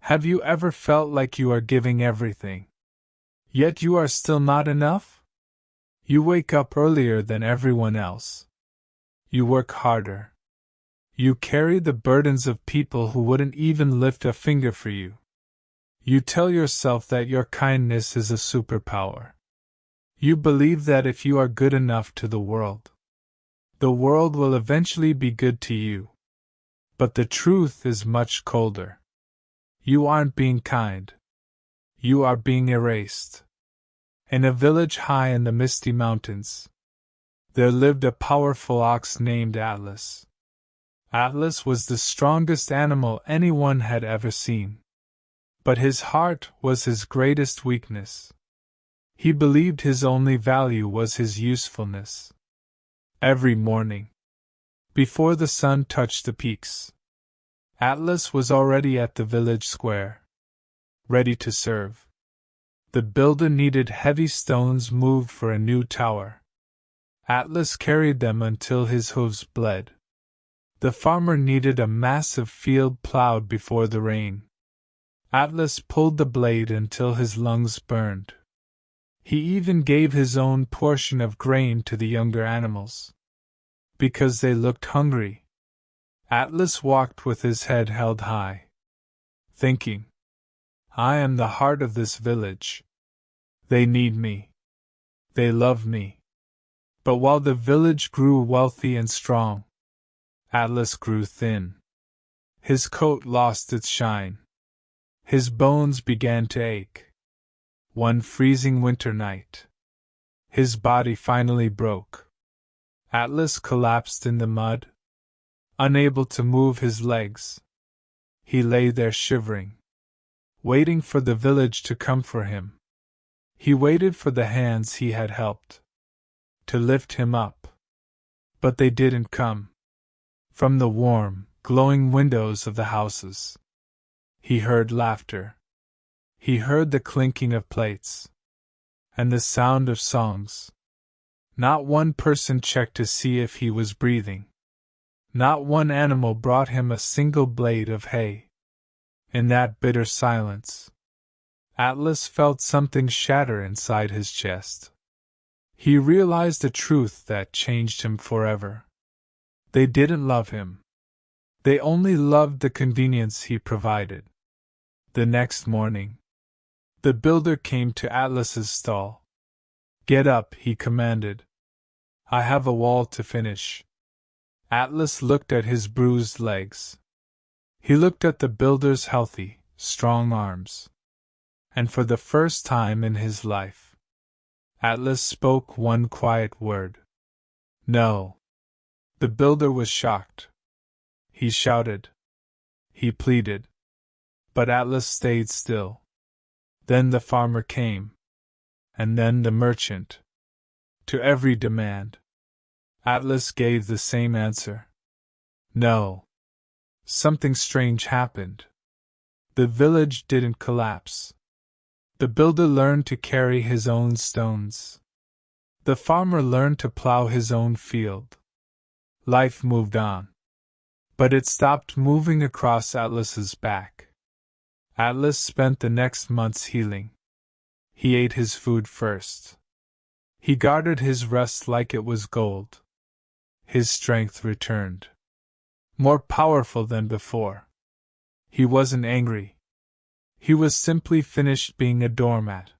Have you ever felt like you are giving everything, yet you are still not enough? You wake up earlier than everyone else. You work harder. You carry the burdens of people who wouldn't even lift a finger for you. You tell yourself that your kindness is a superpower. You believe that if you are good enough to the world will eventually be good to you. But the truth is much colder. You aren't being kind. You are being erased. In a village high in the misty mountains, there lived a powerful ox named Atlas. Atlas was the strongest animal anyone had ever seen. But his heart was his greatest weakness. He believed his only value was his usefulness. Every morning, before the sun touched the peaks, Atlas was already at the village square, ready to serve. The builder needed heavy stones moved for a new tower. Atlas carried them until his hooves bled. The farmer needed a massive field plowed before the rain. Atlas pulled the blade until his lungs burned. He even gave his own portion of grain to the younger animals. Because they looked hungry, Atlas walked with his head held high, thinking, I am the heart of this village. They need me. They love me. But while the village grew wealthy and strong, Atlas grew thin. His coat lost its shine. His bones began to ache. One freezing winter night, his body finally broke. Atlas collapsed in the mud, unable to move his legs. He lay there shivering, waiting for the village to come for him. He waited for the hands he had helped to lift him up. But they didn't come. From the warm, glowing windows of the houses, he heard laughter. He heard the clinking of plates and the sound of songs. Not one person checked to see if he was breathing. Not one animal brought him a single blade of hay. In that bitter silence, Atlas felt something shatter inside his chest. He realized a truth that changed him forever. They didn't love him. They only loved the convenience he provided. The next morning, the builder came to Atlas's stall. Get up, he commanded. I have a wall to finish. Atlas looked at his bruised legs. He looked at the builder's healthy, strong arms. And for the first time in his life, Atlas spoke one quiet word. No. The builder was shocked. He shouted. He pleaded. But Atlas stayed still. Then the farmer came. And then the merchant. To every demand, Atlas gave the same answer. No. Something strange happened. The village didn't collapse. The builder learned to carry his own stones. The farmer learned to plow his own field. Life moved on. But it stopped moving across Atlas's back. Atlas spent the next months healing. He ate his food first. He guarded his rest like it was gold. His strength returned. More powerful than before. He wasn't angry. He was simply finished being a doormat.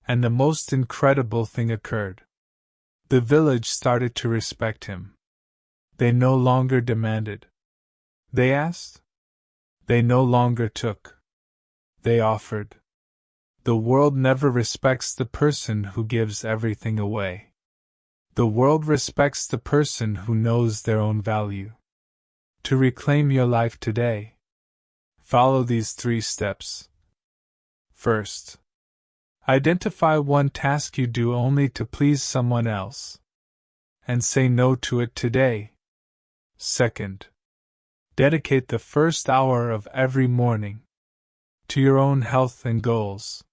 And the most incredible thing occurred. The village started to respect him. They no longer demanded. They asked. They no longer took. They offered. The world never respects the person who gives everything away. The world respects the person who knows their own value. To reclaim your life today, follow these 3 steps. First, identify one task you do only to please someone else, and say no to it today. Second, dedicate the first hour of every morning to your own health and goals,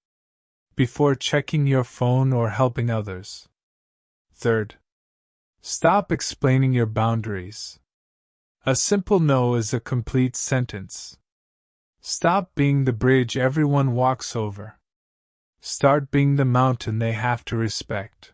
before checking your phone or helping others. Third, stop explaining your boundaries. A simple no is a complete sentence. Stop being the bridge everyone walks over. Start being the mountain they have to respect.